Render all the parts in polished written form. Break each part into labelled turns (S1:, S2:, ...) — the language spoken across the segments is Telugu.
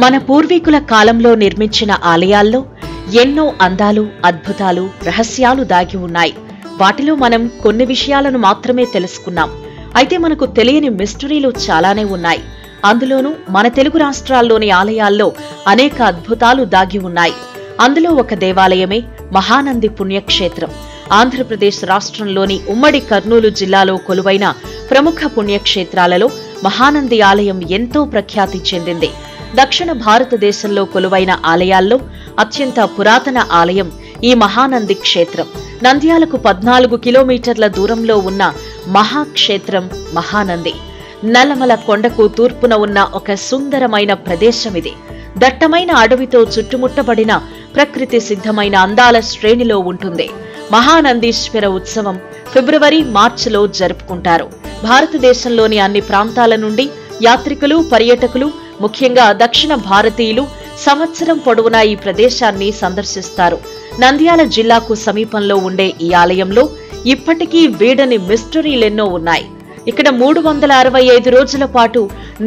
S1: మన పూర్వీకుల కాలంలో నిర్మించిన ఆలయాల్లో ఎన్నో అందాలు, అద్భుతాలు, రహస్యాలు దాగి ఉన్నాయి. వాటిలో మనం కొన్ని విషయాలను మాత్రమే తెలుసుకున్నాం. అయితే మనకు తెలియని మిస్టరీలు చాలానే ఉన్నాయి. అందులోనూ మన తెలుగు రాష్ట్రాల్లోని ఆలయాల్లో అనేక అద్భుతాలు దాగి ఉన్నాయి. అందులో ఒక దేవాలయమే మహానంది పుణ్యక్షేత్రం. ఆంధ్రప్రదేశ్ రాష్ట్రంలోని ఉమ్మడి కర్నూలు జిల్లాలో కొలువైన ప్రముఖ పుణ్యక్షేత్రాలలో మహానంది ఆలయం ఎంతో ప్రఖ్యాతి చెందింది. దక్షిణ భారతదేశంలో కొలువైన ఆలయాల్లో అత్యంత పురాతన ఆలయం ఈ మహానంది క్షేత్రం. నంద్యాలకు 14 కిలోమీటర్ల దూరంలో ఉన్న మహాక్షేత్రం మహానంది. నల్లమల కొండకు తూర్పున ఉన్న ఒక సుందరమైన ప్రదేశం ఇది. దట్టమైన అడవితో చుట్టుముట్టబడిన ప్రకృతి సిద్ధమైన అందాల శ్రేణిలో ఉంటుంది. మహానందీశ్వర ఉత్సవం ఫిబ్రవరి, మార్చిలో జరుపుకుంటారు. భారతదేశంలోని అన్ని ప్రాంతాల నుండి యాత్రికులు, పర్యాటకులు, ముఖ్యంగా దక్షిణ భారతీయులు సంవత్సరం పొడవునా ఈ ప్రదేశాన్ని సందర్శిస్తారు. నంద్యాల జిల్లాకు సమీపంలో ఉండే ఈ ఆలయంలో ఇప్పటికీ వీడని మిస్టరీలెన్నో ఉన్నాయి. ఇక్కడ 365 రోజుల పాటు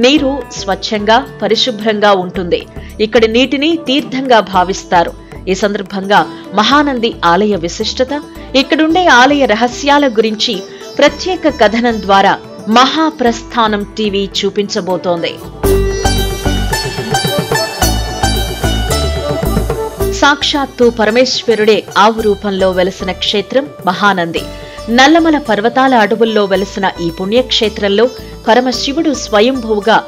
S1: నీరు స్వచ్ఛంగా, పరిశుభ్రంగా ఉంటుంది. ఇక్కడి నీటిని తీర్థంగా భావిస్తారు. ఈ సందర్భంగా మహానంది ఆలయ విశిష్టత, ఇక్కడుండే ఆలయ రహస్యాల గురించి ప్రత్యేక కథనం ద్వారా మహాప్రస్థానం టీవీ చూపించబోతోంది. సాక్షాత్తు పరమేశ్వరుడే ఆవు రూపంలో వెలసిన క్షేత్రం మహానంది. నల్లమల పర్వతాల అడవుల్లో వెలసిన ఈ పుణ్యక్షేత్రంలో పరమశివుడు స్వయంభువుగా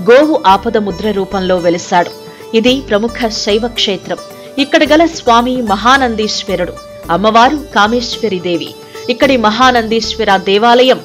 S1: గోవు ఆపద ముద్ర రూపంలో వెలిశాడు. ఇది ప్రముఖ శైవ క్షేత్రం. ఇక్కడ గల స్వామి మహానందీశ్వరుడు, అమ్మవారు కామేశ్వరిదేవి. ఇక్కడి మహానందీశ్వర దేవాలయం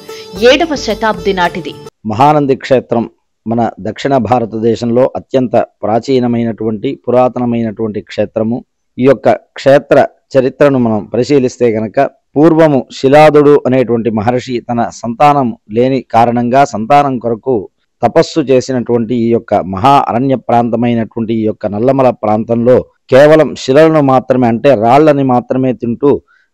S1: 7వ శతాబ్ది నాటిది.
S2: మహానంది క్షేత్రం మన దక్షిణ భారతదేశంలో అత్యంత ప్రాచీనమైనటువంటి పురాతనమైనటువంటి క్షేత్రము. ఈ యొక్క క్షేత్ర చరిత్రను మనం పరిశీలిస్తే గనక పూర్వము శిలాదుడు అనేటువంటి మహర్షి తన సంతానం లేని కారణంగా సంతానం కొరకు తపస్సు చేసినటువంటి ఈ యొక్క మహా అరణ్య ప్రాంతమైనటువంటి ఈ యొక్క నల్లమల ప్రాంతంలో కేవలం శిలలను మాత్రమే, అంటే రాళ్లని మాత్రమే తింటూ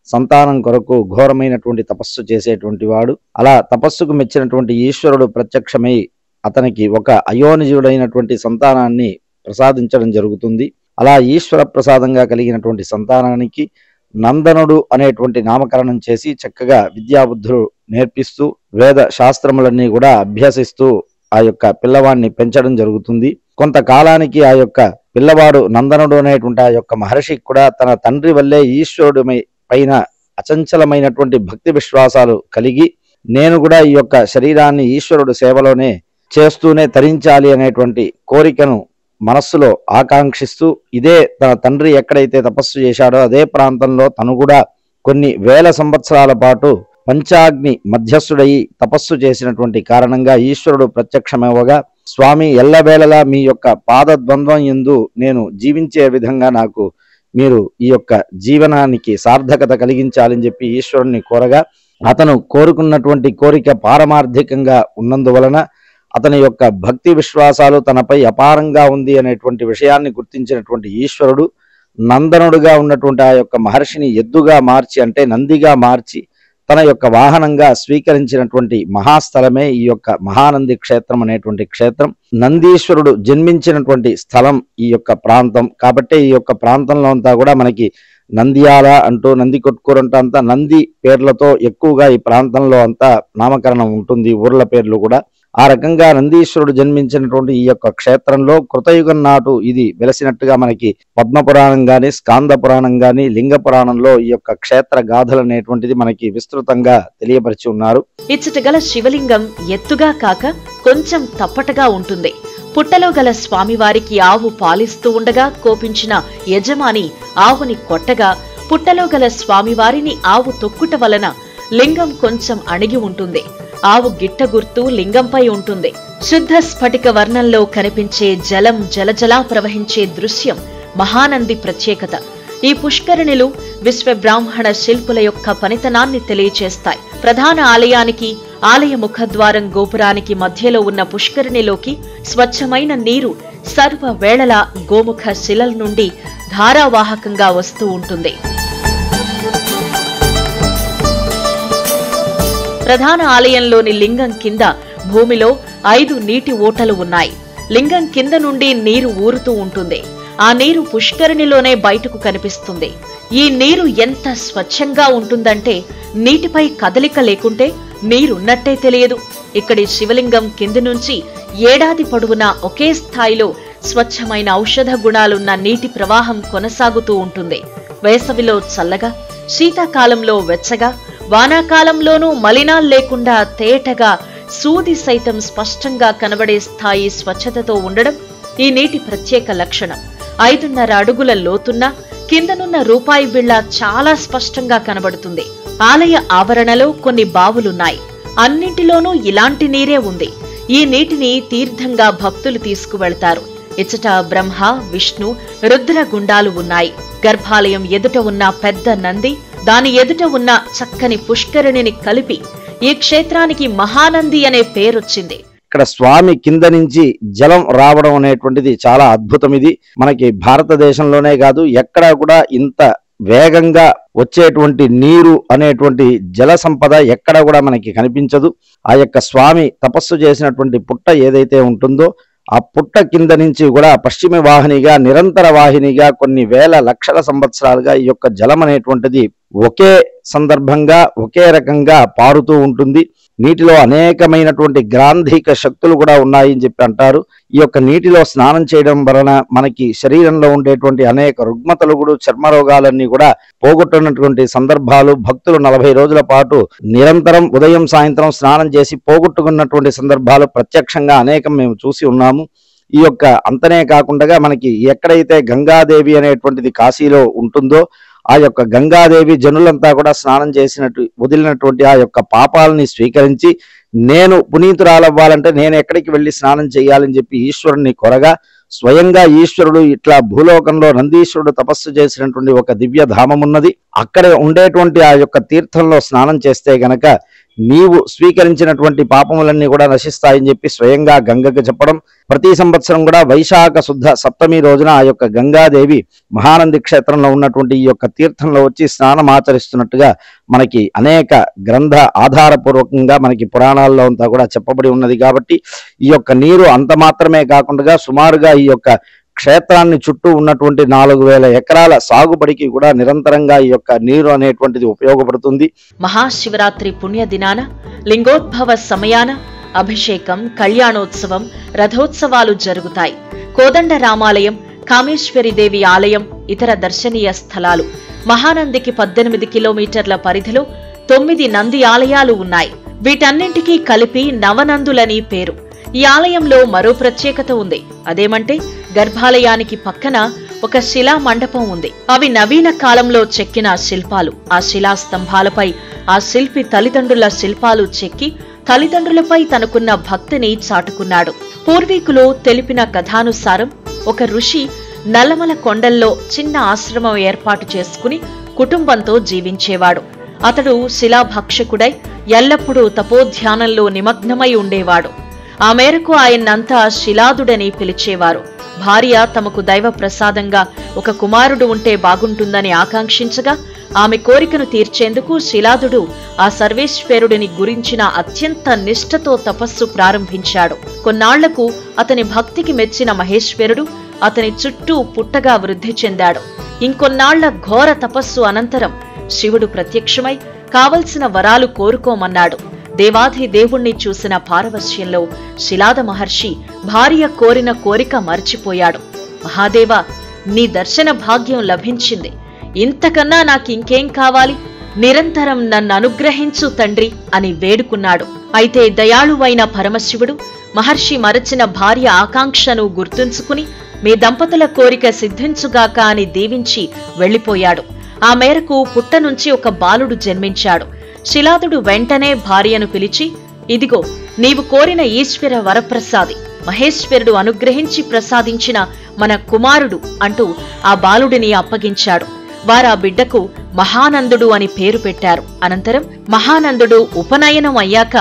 S2: సంతానం కొరకు ఘోరమైనటువంటి తపస్సు చేసేటువంటి వాడు. అలా తపస్సుకు మెచ్చినటువంటి ఈశ్వరుడు ప్రత్యక్షమై అతనికి ఒక అయోనిజుడైనటువంటి సంతానాన్ని ప్రసాదించడం జరుగుతుంది. అలా ఈశ్వర ప్రసాదంగా కలిగినటువంటి సంతానానికి నందనుడు అనేటువంటి నామకరణం చేసి చక్కగా విద్యాబుద్ధులు నేర్పిస్తూ వేద శాస్త్రములన్నీ కూడా అభ్యసిస్తూ ఆ యొక్క పిల్లవాడిని పెంచడం జరుగుతుంది. కొంతకాలానికి ఆ యొక్క పిల్లవాడు నందనుడు అనేటువంటి ఆ యొక్క మహర్షికి కూడా తన తండ్రి వల్లే ఈశ్వరుడి పైన అచంచలమైనటువంటి భక్తి విశ్వాసాలు కలిగి నేను కూడా ఈ యొక్క శరీరాన్ని ఈశ్వరుడు సేవలోనే చేస్తూనే తరించాలి అనేటువంటి కోరికను మనస్సులో ఆకాంక్షిస్తూ ఇదే తన తండ్రి ఎక్కడైతే తపస్సు చేశాడో అదే ప్రాంతంలో తను కూడా కొన్ని వేల సంవత్సరాల పాటు పంచాగ్ని మధ్యస్థుడయి తపస్సు చేసినటువంటి కారణంగా ఈశ్వరుడు ప్రత్యక్షమవగా, స్వామి ఎల్లవేళలా మీ యొక్క పాదద్వంద్వం యందు నేను జీవించే విధంగా నాకు మీరు ఈ యొక్క జీవనానికి సార్థకత కలిగించాలని చెప్పి ఈశ్వరుణ్ణి కోరగా, అతను కోరుకున్నటువంటి కోరిక పారమార్థికంగా ఉన్నందువలన అతని యొక్క భక్తి విశ్వాసాలు తనపై అపారంగా ఉంది అనేటువంటి విషయాన్ని గుర్తించినటువంటి ఈశ్వరుడు నందనుడుగా ఉన్నటువంటి ఆ యొక్క మహర్షిని ఎద్దుగా మార్చి, అంటే నందిగా మార్చి తన యొక్క వాహనంగా స్వీకరించినటువంటి మహాస్థలమే ఈ యొక్క మహానంది క్షేత్రం అనేటువంటి క్షేత్రం. నందీశ్వరుడు జన్మించినటువంటి స్థలం ఈ యొక్క ప్రాంతం. కాబట్టి ఈ యొక్క ప్రాంతంలో అంతా కూడా మనకి నంద్యాల అంటూ, నంది కొట్కూరంటూ అంతా నంది పేర్లతో ఎక్కువగా ఈ ప్రాంతంలో అంతా నామకరణం ఉంటుంది, ఊర్ల పేర్లు కూడా. ఆ రకంగా నందీశ్వరుడు జన్మించినటువంటి ఈ యొక్క క్షేత్రంలో కృతయుగం నాటు ఇది వెలసినట్టుగా మనకి పద్మపురాణం గాని, స్కాంద పురాణం గాని, లింగ పురాణంలో ఈ యొక్క క్షేత్ర గాథలు అనేటువంటిది మనకి విస్తృతంగా తెలియపరిచి ఉన్నారు.
S1: ఇచ్చట గల శివలింగం ఎత్తుగా కాక కొంచెం తప్పటగా ఉంటుంది. పుట్టలో గల స్వామివారికి ఆవు పాలిస్తూ ఉండగా కోపించిన యజమాని ఆవుని కొట్టగా, పుట్టలో గల స్వామివారిని ఆవు తొక్కుట వలన లింగం కొంచెం అణిగి ఉంటుంది. ఆవు గిట్ట గుర్తు లింగంపై ఉంటుంది. శుద్ధ స్ఫటిక వర్ణంలో కనిపించే జలం జలజలా ప్రవహించే దృశ్యం మహానంది ప్రత్యేకత. ఈ పుష్కరిణిలు విశ్వబ్రాహ్మణ శిల్పుల యొక్క పనితనాన్ని తెలియచేస్తాయి. ప్రధాన ఆలయానికి, ఆలయ ముఖద్వారం గోపురానికి మధ్యలో ఉన్న పుష్కరిణిలోకి స్వచ్ఛమైన నీరు సర్వవేళలా గోముఖ శిలల నుండి ధారావాహకంగా వస్తూ ఉంటుంది. ప్రధాన ఆలయంలోని లింగం కింద భూమిలో 5 నీటి ఓటలు ఉన్నాయి. లింగం కింద నుండి నీరు ఊరుతూ ఉంటుంది. ఆ నీరు పుష్కరిణిలోనే బయటకు కనిపిస్తుంది. ఈ నీరు ఎంత స్వచ్ఛంగా ఉంటుందంటే నీటిపై కదలిక లేకుంటే నీరున్నట్టే తెలియదు. ఇక్కడి శివలింగం కింది నుంచి ఏడాది పొడవునా ఒకే స్థాయిలో స్వచ్ఛమైన ఔషధ గుణాలున్న నీటి ప్రవాహం కొనసాగుతూ ఉంటుంది. వేసవిలో చల్లగా, శీతాకాలంలో వెచ్చగా, వానాకాలంలోనూ మలినాలు లేకుండా తేటగా, సూది సైతం స్పష్టంగా కనబడే స్థాయి స్వచ్ఛతతో ఉండడం ఈ నీటి ప్రత్యేక లక్షణం. 5.5 అడుగుల లోతున్న కిందనున్న రూపాయి బిళ్ళ చాలా స్పష్టంగా కనబడుతుంది. ఆలయ ఆవరణలో కొన్ని బావులున్నాయి. అన్నింటిలోనూ ఇలాంటి నీరే ఉంది. ఈ నీటిని తీర్థంగా భక్తులు తీసుకువెళ్తారు. ఇచ్చట బ్రహ్మ, విష్ణు, రుద్ర గుండాలు ఉన్నాయి. గర్భాలయం ఎదుట ఉన్న పెద్ద నంది, దాని ఎదుట ఉన్న చక్కని పుష్కరిణిని కలిపి ఈ క్షేత్రానికి మహానంది అనే పేరొచ్చింది.
S2: ఇక్కడ స్వామి కింద నుంచి జలం రావడం అనేటువంటిది చాలా అద్భుతం. ఇది మనకి భారతదేశంలోనే కాదు, ఎక్కడా కూడా ఇంత వేగంగా వచ్చేటువంటి నీరు అనేటువంటి జల సంపద ఎక్కడ కూడా మనకి కనిపించదు. ఆ యొక్క స్వామి తపస్సు చేసినటువంటి పుట్ట ఏదైతే ఉంటుందో ఆ పుట్ట కింద నుంచి కూడా పశ్చిమ వాహినిగా, నిరంతర వాహినిగా కొన్ని వేల లక్షల సంవత్సరాలుగా ఈ యొక్క జలం అనేటువంటిది ఒకే సందర్భంగా ఒకే రకంగా పారుతూ ఉంటుంది. నీటిలో అనేకమైనటువంటి గ్రాంధిక శక్తులు కూడా ఉన్నాయని చెప్పి అంటారు. ఈ యొక్క నీటిలో స్నానం చేయడం వలన మనకి శరీరంలో ఉండేటువంటి అనేక రుగ్మతలు కూడా, చర్మ రోగాలన్నీ కూడా పోగొట్టున్నటువంటి సందర్భాలు భక్తులు 40 రోజుల పాటు నిరంతరం ఉదయం సాయంత్రం స్నానం చేసి పోగొట్టుకున్నటువంటి సందర్భాలు ప్రత్యక్షంగా అనేకం మేము చూసి ఉన్నాము. ఈ యొక్క అంతనే కాకుండా మనకి ఎక్కడైతే గంగాదేవి అనేటువంటిది కాశీలో ఉంటుందో ఆ యొక్క గంగాదేవి జనులంతా కూడా స్నానం చేసినట్టు వదిలినటువంటి ఆ యొక్క పాపాలని స్వీకరించి నేను పునీతురాలవ్వాలంటే నేను ఎక్కడికి వెళ్ళి స్నానం చేయాలని చెప్పి ఈశ్వరుని కొరగా స్వయంగా ఈశ్వరుడు ఇట్లా భూలోకంలో నందీశ్వరుడు తపస్సు చేసినటువంటి ఒక దివ్య ధామం ఉన్నది. అక్కడ ఉండేటువంటి ఆ యొక్క తీర్థంలో స్నానం చేస్తే గనక నీవు స్వీకరించినటువంటి పాపములన్నీ కూడా నశిస్తాయని చెప్పి స్వయంగా గంగకు చెప్పడం. ప్రతి సంవత్సరం కూడా వైశాఖ శుద్ధ సప్తమి రోజున ఆ యొక్క గంగాదేవి మహానంది క్షేత్రంలో ఉన్నటువంటి ఈ యొక్క తీర్థంలో వచ్చి స్నానం ఆచరిస్తున్నట్టుగా మనకి అనేక గ్రంథ ఆధారపూర్వకంగా మనకి పురాణాల్లో అంతా కూడా చెప్పబడి ఉన్నది. కాబట్టి ఈ యొక్క నీరు అంత మాత్రమే కాకుండా సుమారుగా ఈ యొక్క క్షేత్రాన్ని చుట్టూ ఉన్నటువంటి 4000 ఎకరాల సాగుబడికి కూడా నిరంతరంగా ఈ యొక్క నీరు అనేటువంటిది ఉపయోగపడుతుంది.
S1: మహాశివరాత్రి పుణ్య దినాన, లింగోద్భవ సమయాన అభిషేకం, కళ్యాణోత్సవం, రథోత్సవాలు జరుగుతాయి. కోదండ రామాలయం, కామేశ్వరిదేవి ఆలయం ఇతర దర్శనీయ స్థలాలు. మహానందికి 18 కిలోమీటర్ల పరిధిలో 9 నంది ఆలయాలు ఉన్నాయి. వీటన్నింటికీ కలిపి నవనందులని పేరు. ఈ ఆలయంలో మరో ప్రత్యేకత ఉంది. అదేమంటే గర్భాలయానికి పక్కన ఒక శిలా మండపం ఉంది. అవి నవీన కాలంలో చెక్కిన శిల్పాలు. ఆ శిలా స్తంభాలపై ఆ శిల్పి తల్లిదండ్రుల శిల్పాలు చెక్కి తల్లిదండ్రులపై తనకున్న భక్తిని చాటుకున్నాడు. పూర్వీకులు తెలిపిన కథానుసారం ఒక ఋషి నల్లమల కొండల్లో చిన్న ఆశ్రమం ఏర్పాటు చేసుకుని కుటుంబంతో జీవించేవాడు. అతడు శిలాభక్షకుడై ఎల్లప్పుడూ తపోధ్యానంలో నిమగ్నమై ఉండేవాడు. ఆ మేరకు ఆయన్నంతా శిలాదుడని పిలిచేవారు. భార్య తమకు దైవ ప్రసాదంగా ఒక కుమారుడు ఉంటే బాగుంటుందని ఆకాంక్షించగా ఆమె కోరికను తీర్చేందుకు శిలాదుడు ఆ సర్వేశ్వరుడిని గురించిన అత్యంత నిష్ఠతో తపస్సు ప్రారంభించాడు. కొన్నాళ్లకు అతని భక్తికి మెచ్చిన మహేశ్వరుడు అతని చుట్టూ పుట్టగా వృద్ధి చెందాడు. ఇంకొన్నాళ్ల ఘోర తపస్సు అనంతరం శివుడు ప్రత్యక్షమై కావలసిన వరాలు కోరుకోమన్నాడు. దేవాధి దేవుణ్ణి చూసిన పారవశ్యంలో శిలాద మహర్షి భార్య కోరిన కోరిక మర్చిపోయాడు. మహాదేవా, నీ దర్శన భాగ్యం లభించింది. ఇంతకన్నా నాకింకేం కావాలి? నిరంతరం నన్ను అనుగ్రహించు తండ్రి అని వేడుకున్నాడు. అయితే దయాళువైన పరమశివుడు మహర్షి మరచిన భార్య ఆకాంక్షను గుర్తుంచుకుని మీ దంపతుల కోరిక సిద్ధించుగాక అని దీవించి వెళ్లిపోయాడు. ఆ మేరకు పుట్ట నుంచి ఒక బాలుడు జన్మించాడు. శిలాదుడు వెంటనే భార్యను పిలిచి, ఇదిగో నీవు కోరిన ఈశ్వర వరప్రసాది, మహేశ్వరుడు అనుగ్రహించి ప్రసాదించిన మన కుమారుడు అంటూ ఆ బాలుడిని అప్పగించాడు. వారా బిడ్డకు మహానందుడు అని పేరు పెట్టారు. అనంతరం మహానందుడు ఉపనయనం అయ్యాక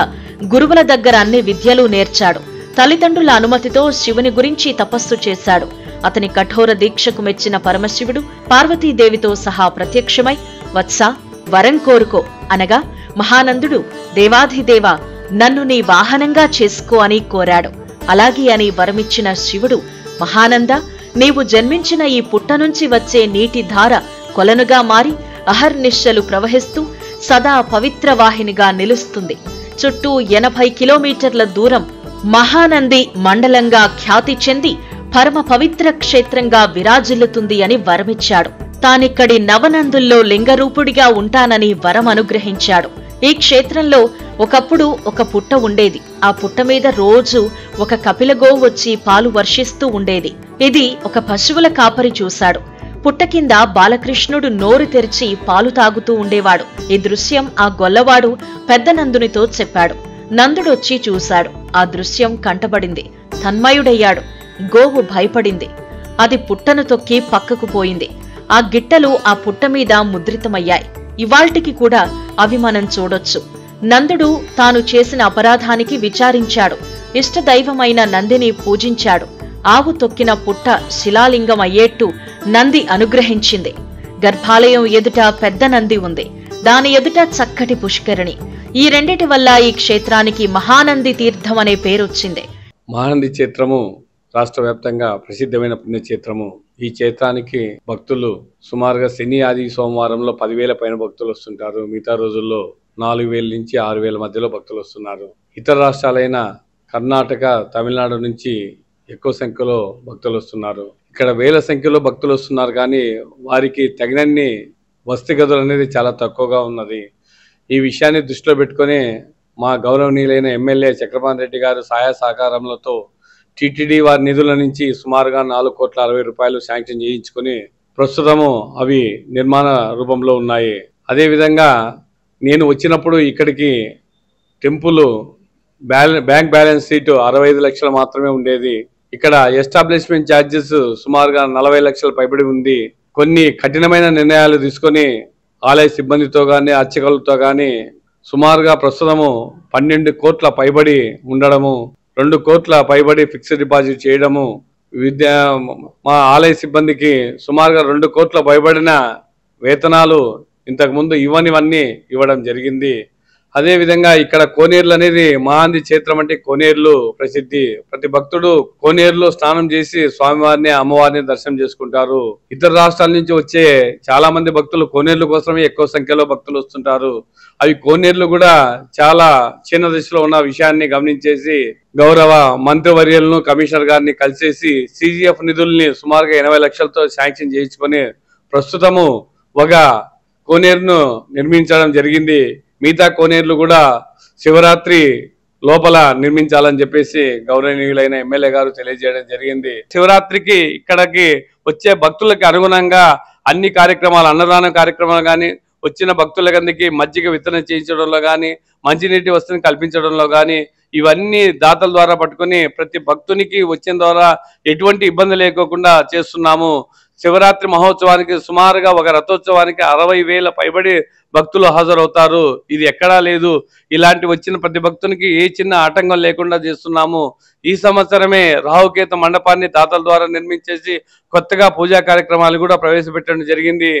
S1: గురువుల దగ్గర అన్ని విద్యలు నేర్చాడు. తల్లిదండ్రుల అనుమతితో శివుని గురించి తపస్సు చేశాడు. అతని కఠోర దీక్షకు మెచ్చిన పరమశివుడు పార్వతీదేవితో సహా ప్రత్యక్షమై, వత్సా, వరం కోరుకో అనగా మహానందుడు, దేవాధిదేవ, నన్ను నీ వాహనంగా చేసుకో అని కోరాడు. అలాగే అని వరమిచ్చిన శివుడు, మహానంద, నీవు జన్మించిన ఈ పుట్ట నుంచి వచ్చే నీటి ధార కొలనుగా మారి అహర్నిశలు ప్రవహిస్తూ సదా పవిత్ర వాహినిగా నిలుస్తుంది. చుట్టూ 80 కిలోమీటర్ల దూరం మహానంది మండలంగా ఖ్యాతి చెంది పరమ పవిత్ర క్షేత్రంగా విరాజిల్లుతుంది అని వరమిచ్చాడు. తానిక్కడి నవనందుల్లో లింగరూపుడిగా ఉంటానని వరం అనుగ్రహించాడు. ఈ క్షేత్రంలో ఒకప్పుడు ఒక పుట్ట ఉండేది. ఆ పుట్ట మీద రోజు ఒక కపిలగో వచ్చి పాలు వర్షిస్తూ ఉండేది. ఇది ఒక పశువుల కాపరి చూశాడు. పుట్ట కింద బాలకృష్ణుడు నోరు తెరిచి పాలు తాగుతూ ఉండేవాడు. ఈ దృశ్యం ఆ గొల్లవాడు పెద్ద నందునితో చెప్పాడు. నందుడొచ్చి చూశాడు. ఆ దృశ్యం కంటబడింది. తన్మయుడయ్యాడు. గోవు భయపడింది. అది పుట్టను తొక్కి పక్కకు పోయింది. ఆ గిట్టలు ఆ పుట్ట మీద ముద్రితమయ్యాయి. ఇవాల్టికి కూడా అవి మనం చూడొచ్చు. నందుడు తాను చేసిన అపరాధానికి విచారించాడు. ఇష్టదైవమైన నందిని పూజించాడు. ఆవు తొక్కిన పుట్ట శిలాలింగం అయ్యేట్టు నంది అనుగ్రహించింది. గర్భాలయం ఎదుట పెద్ద నంది ఉంది. దాని ఎదుట చక్కటి పుష్కరిణి. ఈ రెండిటి వల్ల ఈ క్షేత్రానికి మహానంది తీర్థం అనే పేరొచ్చింది.
S3: మహానంది క్షేత్రము రాష్ట్ర వ్యాప్తంగా ప్రసిద్ధమైన పుణ్యక్షేత్రము. ఈ క్షేత్రానికి భక్తులు సుమారుగా శని, ఆది, సోమవారంలో 10,000 పైన భక్తులు వస్తుంటారు. మిగతా రోజుల్లో 4,000 నుంచి 6,000 మధ్యలో భక్తులు వస్తున్నారు. ఇతర రాష్ట్రాలైన కర్ణాటక, తమిళనాడు నుంచి ఎక్కువ సంఖ్యలో భక్తులు వస్తున్నారు. ఇక్కడ వేల సంఖ్యలో భక్తులు వస్తున్నారు, కానీ వారికి తగినన్ని వసతి గదులు అనేది చాలా తక్కువగా ఉన్నది. ఈ విషయాన్ని దృష్టిలో పెట్టుకుని మా గౌరవనీయులైన ఎమ్మెల్యే చక్రపాణి రెడ్డి గారు సహాయ సహకారములతో టీటీడీ వారి నిధుల నుంచి సుమారుగా 4,60,00,000 రూపాయలు శాంక్షన్ చేయించుకొని ప్రస్తుతము అవి నిర్మాణ రూపంలో ఉన్నాయి. అదేవిధంగా నేను వచ్చినప్పుడు ఇక్కడికి టెంపుల్ బ్యాంక్ బ్యాలెన్స్ షీట్ 65 లక్షలు మాత్రమే ఉండేది. ఇక్కడ ఎస్టాబ్లిష్మెంట్ ఛార్జెస్ సుమారుగా 40 లక్షలు పైబడి ఉంది. కొన్ని కఠినమైన నిర్ణయాలు తీసుకొని ఆలయ సిబ్బందితో కానీ అర్చకులతో కానీ సుమారుగా ప్రస్తుతము 12 కోట్ల పైబడి ఉండడము, 2 కోట్ల పైబడి ఫిక్స్డ్ డిపాజిట్ చేయడము, మా ఆలయ సిబ్బందికి సుమారుగా 2 కోట్ల పైబడిన వేతనాలు ఇంతకుముందు ఇవ్వనివన్నీ ఇవ్వడం జరిగింది. అదేవిధంగా ఇక్కడ కోనేరులు అనేది మహానంది క్షేత్రం అంటే కోనేరులు ప్రసిద్ధి. ప్రతి భక్తుడు కోనేరులో స్నానం చేసి స్వామివారిని, అమ్మవారిని దర్శనం చేసుకుంటారు. ఇతర రాష్ట్రాల నుంచి వచ్చే చాలా మంది భక్తులు కోనేరుల కోసమే ఎక్కువ సంఖ్యలో భక్తులు వస్తుంటారు. అవి కోనేరులు కూడా చాలా చిన్న దశలో ఉన్న విషయాన్ని గమనించేసి గౌరవ మంత్రివర్యులను, కమిషనర్ గారిని కలిసేసి సిజిఎఫ్ నిధుల్ని సుమారుగా 80 లక్షలతో శాంక్షన్ చేయించుకొని ప్రస్తుతము ఒక కోనేరును నిర్మించడం జరిగింది. మిగతా కోనేరులు కూడా శివరాత్రి లోపల నిర్మించాలని చెప్పేసి గౌరవనీయులైన ఎమ్మెల్యే గారు తెలియజేయడం జరిగింది. శివరాత్రికి ఇక్కడికి వచ్చే భక్తులకి అనుగుణంగా అన్ని కార్యక్రమాలు, అన్నదాన కార్యక్రమాలు కానీ, వచ్చిన భక్తులకందరికీ మజ్జిగ వితరణ చేయించడంలో కానీ, మంచినీటి వసతిని కల్పించడంలో కానీ, ఇవన్నీ దాతల ద్వారా పట్టుకొని ప్రతి భక్తునికి వచ్చిన ద్వారా ఎటువంటి ఇబ్బంది లేకోకుండా చేస్తున్నాము. శివరాత్రి మహోత్సవానికి సుమారుగా ఒక రథోత్సవానికి 60,000 పైబడి భక్తులు హాజరవుతారు. ఇది ఎక్కడా లేదు. ఇలాంటి వచ్చిన ప్రతి భక్తునికి ఏ చిన్న ఆటంకం లేకుండా చేస్తున్నాము. ఈ సంవత్సరమే రాహుకేత మండపాన్ని దాతల ద్వారా నిర్మించేసి కొత్తగా పూజా కార్యక్రమాలు కూడా ప్రవేశపెట్టడం జరిగింది.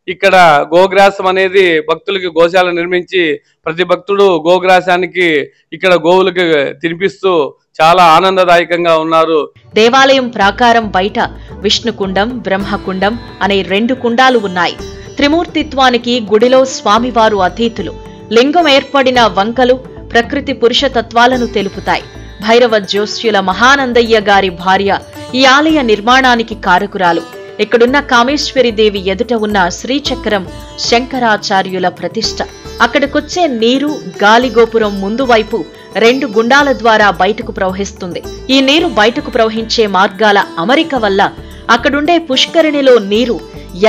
S3: ఇక్కడ గోగ్రాసం అనేది భక్తులకి గోశాల నిర్మించి ప్రతి భక్తుడు గోగ్రాసానికి ఇక్కడ గోవులకి తినిపిస్తూ చాలా ఆనందదాయకంగా ఉన్నారు.
S1: దేవాలయం ప్రాకారం బయట విష్ణుకుండం, బ్రహ్మకుండం అనే 2 కుండాలు ఉన్నాయి. త్రిమూర్తిత్వానికి గుడిలో స్వామివారు అతీతులు. లింగం ఏర్పడిన వంకలు ప్రకృతి పురుషతత్వాలను తెలుపుతాయి. భైరవ జ్యోత్స్యుల మహానందయ్య గారి భార్య ఈ ఆలయ నిర్మాణానికి కారకురాలు. ఇక్కడున్న కామేశ్వరిదేవి ఎదుట ఉన్న శ్రీచక్రం శంకరాచార్యుల ప్రతిష్ట. అక్కడికొచ్చే నీరు గాలి గోపురం ముందు వైపు 2 గుండాల ద్వారా బయటకు ప్రవహిస్తుంది. ఈ నీరు బయటకు ప్రవహించే మార్గాల అమరిక వల్ల అక్కడుండే పుష్కరిణిలో నీరు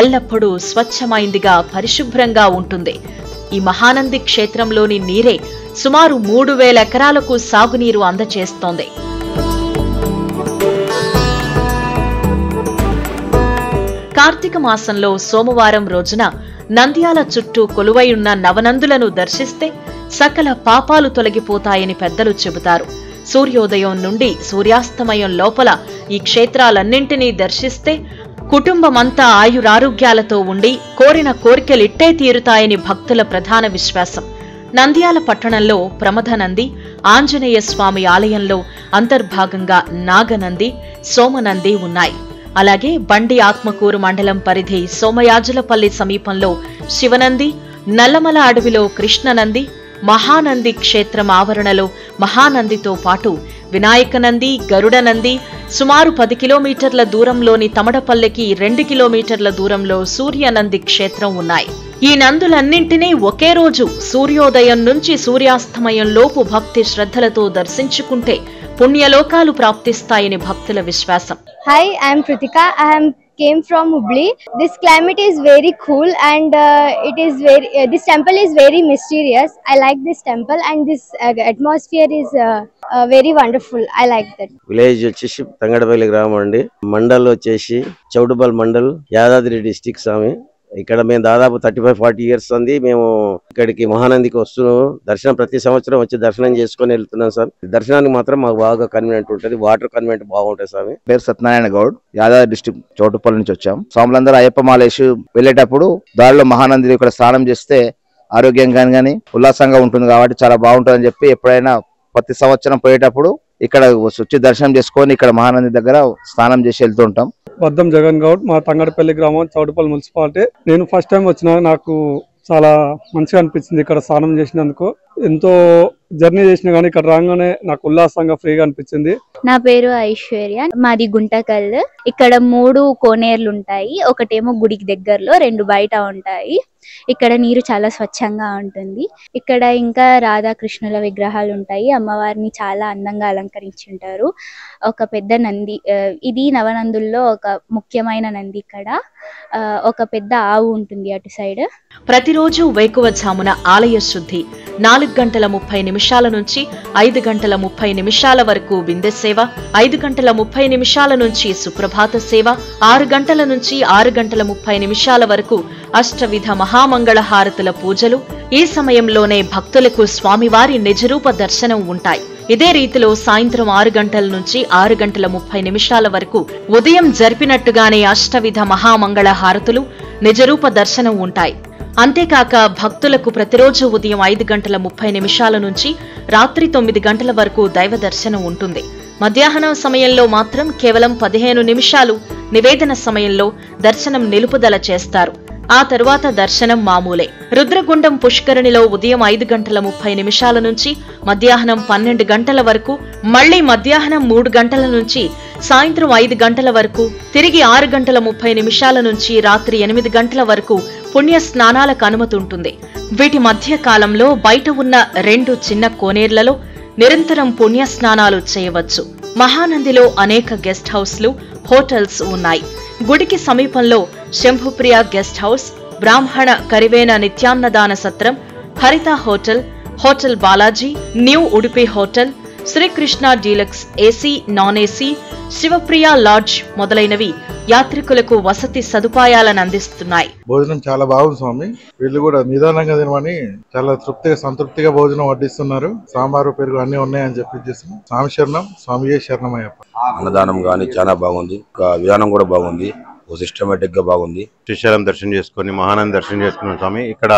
S1: ఎల్లప్పుడూ స్వచ్ఛమైందిగా, పరిశుభ్రంగా ఉంటుంది. ఈ మహానంది క్షేత్రంలోని నీరే సుమారు 3,000 ఎకరాలకు సాగునీరు అందచేస్తోంది. కార్తీక మాసంలో సోమవారం రోజున నంద్యాల చుట్టూ కొలువై ఉన్న నవనందులను దర్శిస్తే సకల పాపాలు తొలగిపోతాయని పెద్దలు చెబుతారు. సూర్యోదయం నుండి సూర్యాస్తమయం లోపల ఈ క్షేత్రాలన్నింటినీ దర్శిస్తే కుటుంబమంతా ఆయురారోగ్యాలతో ఉండి కోరిన కోరికలిట్టే తీరుతాయని భక్తుల ప్రధాన విశ్వాసం. నంద్యాల పట్టణంలో ప్రమథనంది, ఆంజనేయ స్వామి ఆలయంలో అంతర్భాగంగా నాగనంది, సోమనంది ఉన్నాయి. అలాగే బండి ఆత్మకూరు మండలం పరిధి సోమయాజులపల్లి సమీపంలో శివనంది, నల్లమల అడవిలో కృష్ణనంది, మహానంది క్షేత్రం ఆవరణలో మహానందితో పాటు వినాయకనంది, గరుడనంది, సుమారు 10 కిలోమీటర్ల దూరంలోని తమడపల్లెకి 2 కిలోమీటర్ల దూరంలో సూర్యనంది క్షేత్రం ఉన్నాయి. ఈ నందులన్నింటినీ ఒకే రోజు సూర్యోదయం నుంచి సూర్యాస్తమయం లోపు భక్తి శ్రద్ధలతో దర్శించుకుంటే పుణ్యలోకాలు ప్రాప్తిస్తాయని భక్తుల విశ్వాసం.
S4: Hi, I am Kritika. Came from Hubli. This climate is very cool and this temple is very mysterious. I like this temple and this atmosphere is very wonderful. I like that.
S5: Village వచ్చేసి తంగడపల్లి గ్రామం అండి. మండల్ వచ్చేసి చౌటుపల్ మండల్, యాదాద్రి డిస్టిక్ స్వామి. ఇక్కడ మేము దాదాపు 35-40 ఇయర్స్ ఉంది మేము ఇక్కడికి మహానందికి వస్తున్నాము. దర్శనం ప్రతి సంవత్సరం వచ్చి దర్శనం చేసుకుని వెళ్తున్నాం సార్. దర్శనానికి మాత్రం మాకు బాగా కన్వీనియంట్ ఉంటుంది, వాటర్ కన్వీనియంట్ బాగుంటుంది స్వామి.
S2: పేరు సత్యనారాయణ గౌడ్, యాదాద్రి డిస్ట్రిక్ట్ చౌటుపల్లి నుంచి వచ్చాం. స్వాములందరూ అయ్యప్ప మాలేసి వెళ్ళేటప్పుడు దారిలో మహానంది ఇక్కడ స్నానం చేస్తే ఆరోగ్యంగా గానీ ఉల్లాసంగా ఉంటుంది కాబట్టి చాలా బాగుంటుందని చెప్పి ఎప్పుడైనా ప్రతి సంవత్సరం పోయేటప్పుడు ఇక్కడ వచ్చి దర్శనం చేసుకొని ఇక్కడ మహానంది దగ్గర స్నానం చేసి వెళ్తూ ఉంటాం.
S6: వద్దం జగన్ గౌడ్, మా తంగడపల్లి గ్రామం, చౌటుపల్లి మున్సిపాలిటీ. నేను ఫస్ట్ టైం వచ్చినా, నాకు చాలా మంచిగా అనిపించింది ఇక్కడ స్నానం చేసినందుకు. ఎంతో జర్నీ చేసినా కానీ ఇక్కడ రాగానే నాకు ఉల్లాసంగా ఫ్రీగా అనిపించింది.
S7: నా పేరు ఐశ్వర్య, మాది గుంటకల్. ఇక్కడ 3 కోనేర్లు ఉంటాయి, ఒకటేమో గుడికి దగ్గరలో, 2 బయట ఉంటాయి. ఇక్కడ నీరు చాలా స్వచ్ఛంగా ఉంటుంది. ఇక్కడ ఇంకా రాధాకృష్ణుల విగ్రహాలు ఉంటాయి. అమ్మవారిని చాలా అందంగా అలంకరించి ఉంటారు. ఒక పెద్ద నంది, ఇది నవనందుల్లో ఒక ముఖ్యమైన నంది. ఇక్కడ ఒక పెద్ద ఆవు ఉంటుంది అటు సైడ్.
S1: ప్రతిరోజు వేకువజామున ఆలయ శుద్ధి 4:30 నుంచి 5:30 వరకు బిందె సేవ, 5:30 నుంచి సుప్రభాత సేవ, 6 నుంచి 6:30 వరకు అష్టవిధ మహామంగళ హారతుల పూజలు. ఈ సమయంలోనే భక్తులకు స్వామివారి నిజరూప దర్శనం ఉంటాయి. ఇదే రీతిలో సాయంత్రం 6 నుంచి 6:30 వరకు ఉదయం జరిపినట్టుగానే అష్టవిధ మహామంగళ హారతులు, నిజరూప దర్శనం ఉంటాయి. అంతేకాక భక్తులకు ప్రతిరోజు ఉదయం 5:30 నుంచి రాత్రి 9 గంటల వరకు దైవ దర్శనం ఉంటుంది. మధ్యాహ్నం సమయంలో మాత్రం కేవలం 15 నిమిషాలు నివేదన సమయంలో దర్శనం నిలుపుదల చేస్తారు. ఆ తరువాత దర్శనం మామూలే. రుద్రగుండం పుష్కరిణిలో ఉదయం 5:30 నుంచి మధ్యాహ్నం 12 గంటల వరకు, మళ్లీ మధ్యాహ్నం 3 గంటల నుంచి సాయంత్రం 5 గంటల వరకు, తిరిగి 6:30 నుంచి రాత్రి 8 గంటల వరకు పుణ్య స్నానాలకు అనుమతి ఉంటుంది. వీటి మధ్య కాలంలో బయట ఉన్న 2 చిన్న కోనేర్లలో నిరంతరం పుణ్య స్నానాలు చేయవచ్చు. మహానందిలో అనేక గెస్ట్ హౌస్లు, హోటల్స్ ఉన్నాయి. గుడికి సమీపంలో శంభుప్రియ గెస్ట్ హౌస్, బ్రాహ్మణ కరివేన నిత్యాన్నదాన సత్రం, Haritha hotel, hotel Balaji, new Udupi hotel, Srikrishna deluxe AC, non AC, Shivapriya lodge మొదలైనవి యాత్రికులకు వసతి సదుపాయాలను అందిస్తున్నాయి.
S8: భోజనం చాలా బాగుంది స్వామి. వీళ్ళు కూడా నిదానంగా తినమని చాలా సంతృప్తిగా భోజనం వడ్డిస్తున్నారు. సాంబారు, పెరుగు అన్ని ఉన్నాయని చెప్పి స్వామి శరణం, స్వామియే శరణమయ్యప్ప.
S5: అన్నదానం గానీ చాలా బాగుంది, విధానం కూడా బాగుంది, సిస్టమేటిక్ గా బాగుంది. శ్రీశైలం దర్శనం చేసుకుని మహానంది దర్శనం చేసుకున్నాం స్వామి. ఇక్కడ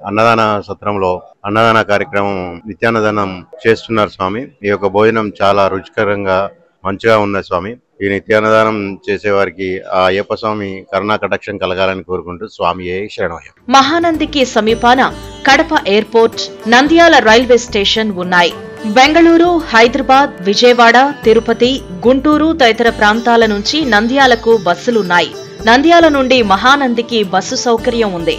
S5: అన్నదాన సత్రంలో అన్నదాన కార్యక్రమం నిత్యాన్నదానం చేస్తున్నారు స్వామి. ఈ యొక్క భోజనం చాలా రుచికరంగా మంచిగా ఉన్నది స్వామి. ఈ నిత్యాన్నదానం చేసేవారికి ఆ అయ్యప్ప స్వామి కరుణా కటాక్షం కలగాలని కోరుకుంటూ స్వామియే శరణమయ్యప్ప.
S1: మహానందికి సమీపాన Kadapa airport, Nandyal railway station ఉన్నాయి. బెంగళూరు, హైదరాబాద్, విజయవాడ, తిరుపతి, గుంటూరు తదితర ప్రాంతాల నుంచి నంద్యాలకు బస్సులున్నాయి. నంద్యాల నుండి మహానందికి బస్సు సౌకర్యం ఉంది.